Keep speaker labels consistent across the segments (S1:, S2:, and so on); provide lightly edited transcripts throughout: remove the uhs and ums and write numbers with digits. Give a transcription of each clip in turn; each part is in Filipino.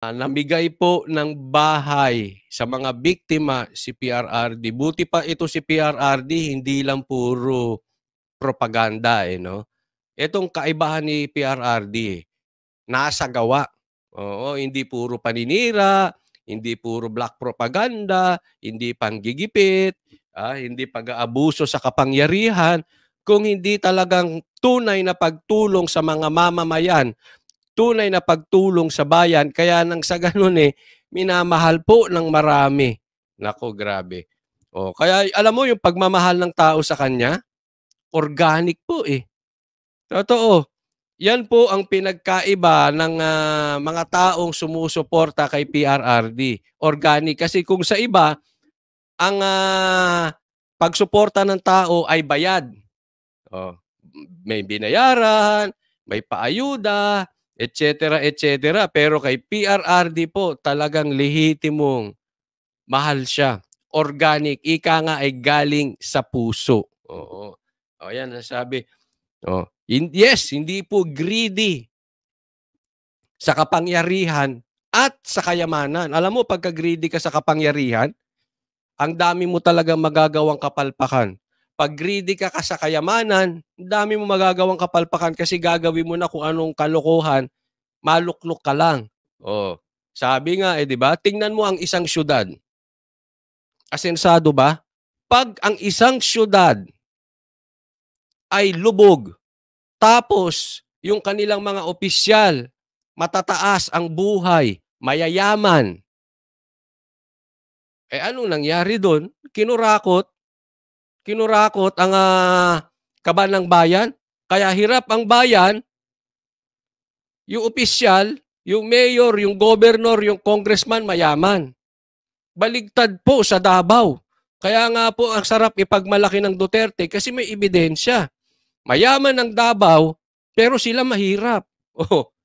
S1: Namigay po ng bahay sa mga biktima si PRRD. Buti pa ito si PRRD, hindi lang puro propaganda, no? Itong kaibahan ni PRRD, nasa gawa. Oo, hindi puro paninira, hindi puro black propaganda, hindi panggigipit, hindi pag-aabuso sa kapangyarihan, kung hindi talagang tunay na pagtulong sa mga mamamayan, tunay na pagtulong sa bayan. Kaya nang sa ganun minamahal po ng marami. Nako, grabe. Kaya alam mo yung pagmamahal ng tao sa kanya, organic po Totoo. Yan po ang pinagkaiba ng mga taong sumusuporta kay PRRD. Organic. Kasi kung sa iba, ang pagsuporta ng tao ay bayad. May binayaran, may paayuda, etc. etc. Pero kay PRRD po, talagang lehitimong mahal siya. Organic. Ika nga ay galing sa puso. Oo. Yan ang sabi. Yes, hindi po greedy sa kapangyarihan at sa kayamanan. Alam mo, pagka greedy ka sa kapangyarihan, ang dami mo talagang magagawang kapalpakan. Pag greedy ka sa kayamanan, ang dami mo magagawang kapalpakan kasi gagawin mo na kung anong kalokohan, maluklok ka lang. Sabi nga, di ba? Tingnan mo ang isang syudad. Asensado ba? Pag ang isang syudad ay lubog, tapos yung kanilang mga opisyal, matataas ang buhay, mayayaman, anong nangyari doon? Kinurakot ang kaban ng bayan. Kaya hirap ang bayan, yung opisyal, yung mayor, yung governor, yung congressman, mayaman. Baligtad po sa Davao. Kaya nga po ang sarap ipagmalaki ng Duterte kasi may ebidensya. Mayaman ang Davao, pero sila mahirap.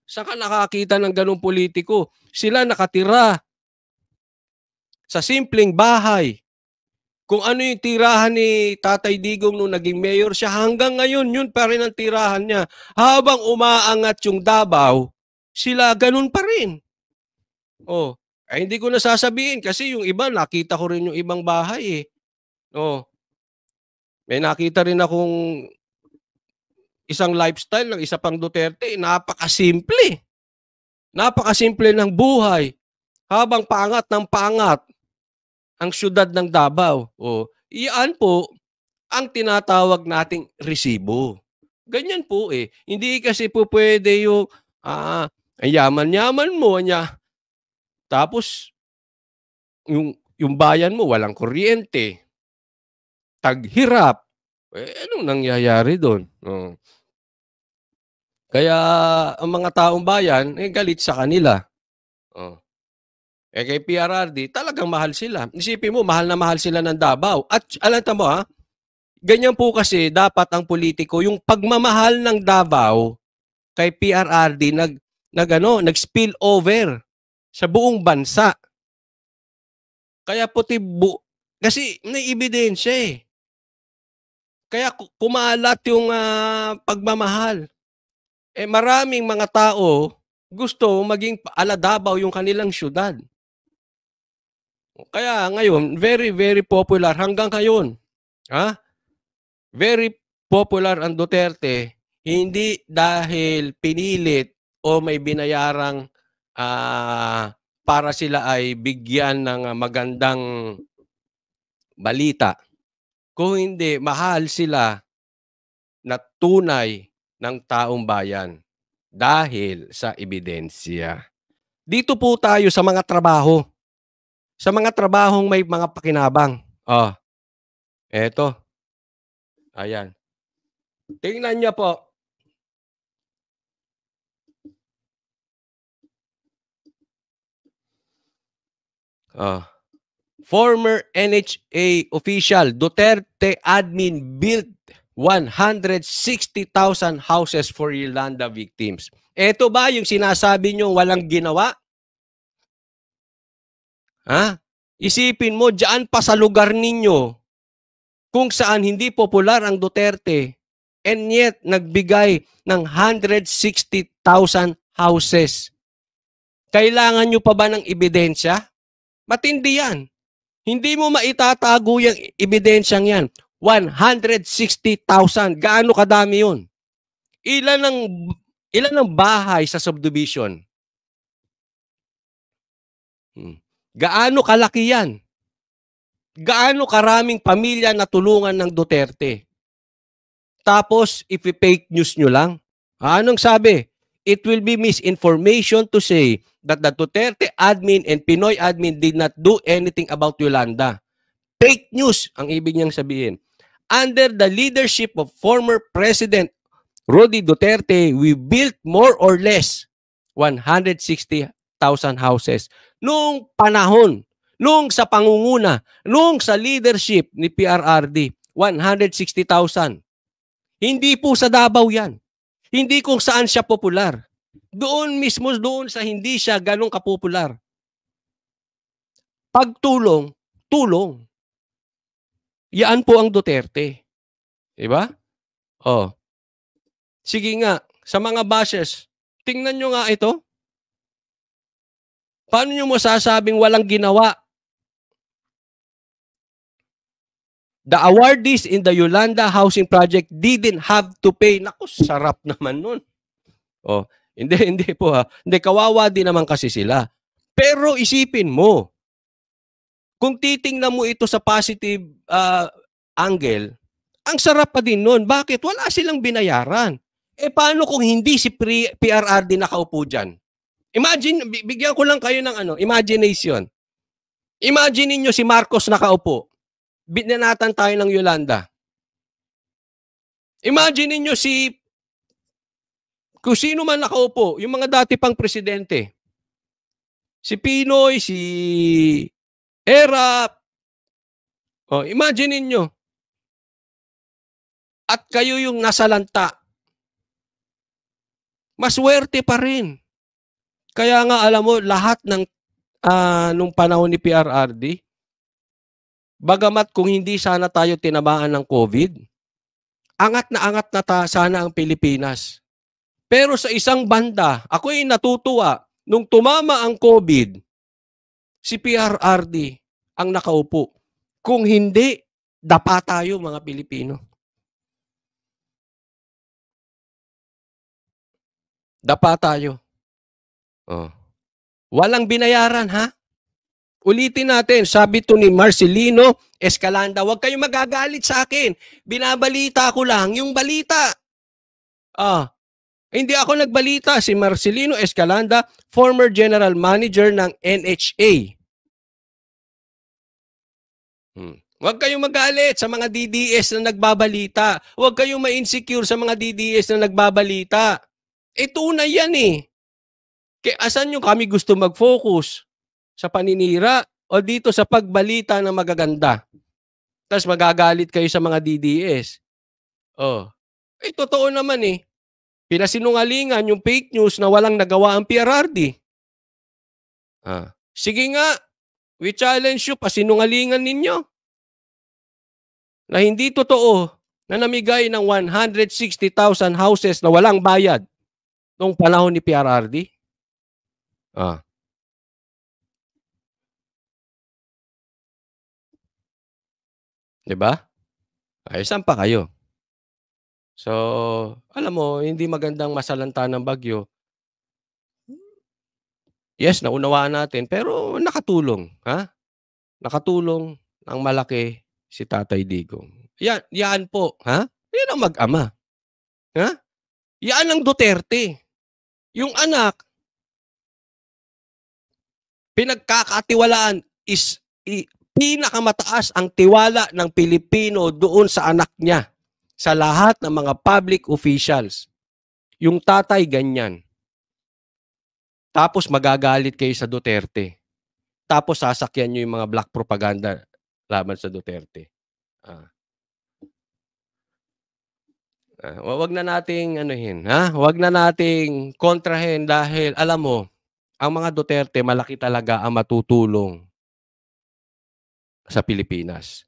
S1: Saan ka nakakita ng ganung politiko? Sila nakatira sa simpleng bahay. Kung ano yung tirahan ni Tatay Digong nung naging mayor siya, hanggang ngayon, yun pa rin ang tirahan niya. Habang umaangat yung Davao, sila ganun pa rin. Hindi ko nasasabihin kasi yung iba, nakita ko rin yung ibang bahay May nakita rin akong isang lifestyle ng isa pang Duterte, napakasimple. Napakasimple ng buhay. Habang paangat ng paangat ang syudad ng Davao. Iyan po ang tinatawag nating resibo. Ganyan po Hindi kasi po pwede yung ang yaman-yaman mo niya. Tapos yung bayan mo walang kuryente. Taghirap. Anong nangyayari doon? Kaya ang mga taong bayan galit sa kanila. Kay PRRD, talagang mahal sila. Isipin mo, mahal na mahal sila ng Davao. At alam mo ganyan po kasi dapat ang politiko, yung pagmamahal ng Davao kay PRRD nag-spill over sa buong bansa. Kaya kasi may ebidensya Kaya kumalat yung pagmamahal. Maraming mga tao gusto maging ala Davao yung kanilang syudad. Kaya ngayon, very, very popular hanggang ngayon. Very popular ang Duterte, hindi dahil pinilit o may binayarang para sila ay bigyan ng magandang balita. Kung hindi, mahal sila na tunay ng taong bayan dahil sa ebidensya. Dito po tayo sa mga trabaho. Sa mga trabahong may mga pakinabang. Eto. Ayan. Tingnan niyo po. Former NHA official, Duterte admin built 160,000 houses for Yolanda victims. Ito ba yung sinasabi nyo walang ginawa? Isipin mo, dyan pa sa lugar ninyo, kung saan hindi popular ang Duterte, and yet nagbigay ng 160,000 houses. Kailangan nyo pa ba ng ebidensya? Matindi yan. Hindi mo maitatago yung ebidensyang yan. 160,000. Gaano kadami yun? Ilan ang bahay sa subdivision? Gaano kalaki yan? Gaano karaming pamilya na tulungan ng Duterte? Tapos, ipi-fake news nyo lang. Anong sabi? It will be misinformation to say that the Duterte admin and Pinoy admin did not do anything about Yolanda. Fake news ang ibig niyang sabihin. Under the leadership of former President Rody Duterte, we built more or less 160,000 houses. Noong panahon, noong sa pangunguna, noong sa leadership ni PRRD, 160,000. Hindi po sa Davao yan. Hindi kung saan siya popular. Doon mismo, doon sa hindi siya ganong kapopular. Pagtulong, tulong. Yan po ang Duterte. Diba? Oh. Sige nga, sa mga bashers, tingnan nyo nga ito. Paano nyo masasabing walang ginawa? The awardees in the Yolanda Housing Project didn't have to pay. Naku, sarap naman nun. Oh, hindi po ha. Hindi, kawawa din naman kasi sila. Pero isipin mo, kung titingnan mo ito sa positive angle, ang sarap pa din nun. Bakit? Wala silang binayaran. Eh paano kung hindi si PRRD nakaupo dyan? Imagine, bigyan ko lang kayo ng imagination. Imagine niyo si Marcos nakaupo. Binanatan tayo ng Yolanda. Imagine niyo kung sino man nakaupo, yung mga dati pang presidente. Si Pinoy, si Erap. Oh, imagine niyo. At kayo yung nasalanta. Maswerte pa rin. Kaya nga alam mo, lahat ng nung panahon ni PRRD, bagamat kung hindi sana tayo tinamaan ng COVID, angat na sana ang Pilipinas. Pero sa isang banda, ako'y natutuwa, nung tumama ang COVID, si PRRD ang nakaupo. Kung hindi, dapa tayo mga Pilipino. Dapa tayo. Oh. Walang binayaran, ha? Ulitin natin, sabi to ni Marcelino Escalanda, huwag kayong magagalit sa akin. Binabalita ko lang yung balita. Hindi ako nagbalita. Si Marcelino Escalanda, former general manager ng NHA. Huwag kayong magalit sa mga DDS na nagbabalita. Huwag kayong ma-insecure sa mga DDS na nagbabalita. Tunay yan eh. Kaya asan nyo kami gusto mag-focus? Sa paninira o dito sa pagbalita na magaganda? Tapos magagalit kayo sa mga DDS. Totoo naman eh. Pinasinungalingan yung fake news na walang nagawa ang PRRD. Sige nga, we challenge you, pasinungalingan ninyo. Na hindi totoo na namigay ng 160,000 houses na walang bayad noong panahon ni PRRD. Diba? Saan pa kayo? So, alam mo, hindi magandang masalanta ng bagyo. Yes, naunawaan natin, pero nakatulong. Nakatulong ng malaki si Tatay Digong. Yan po. Yan ang mag-ama. Yan ang Duterte. Yung anak, pinagkakatiwalaan is pinakamataas ang tiwala ng Pilipino doon sa anak niya. Sa lahat ng mga public officials. Yung tatay ganyan. Tapos magagalit kayo sa Duterte. Tapos sasakyan nyo yung mga black propaganda laban sa Duterte. Wag na nating wag na nating kontrahin dahil alam mo, ang mga Duterte malaki talaga ang matutulong sa Pilipinas.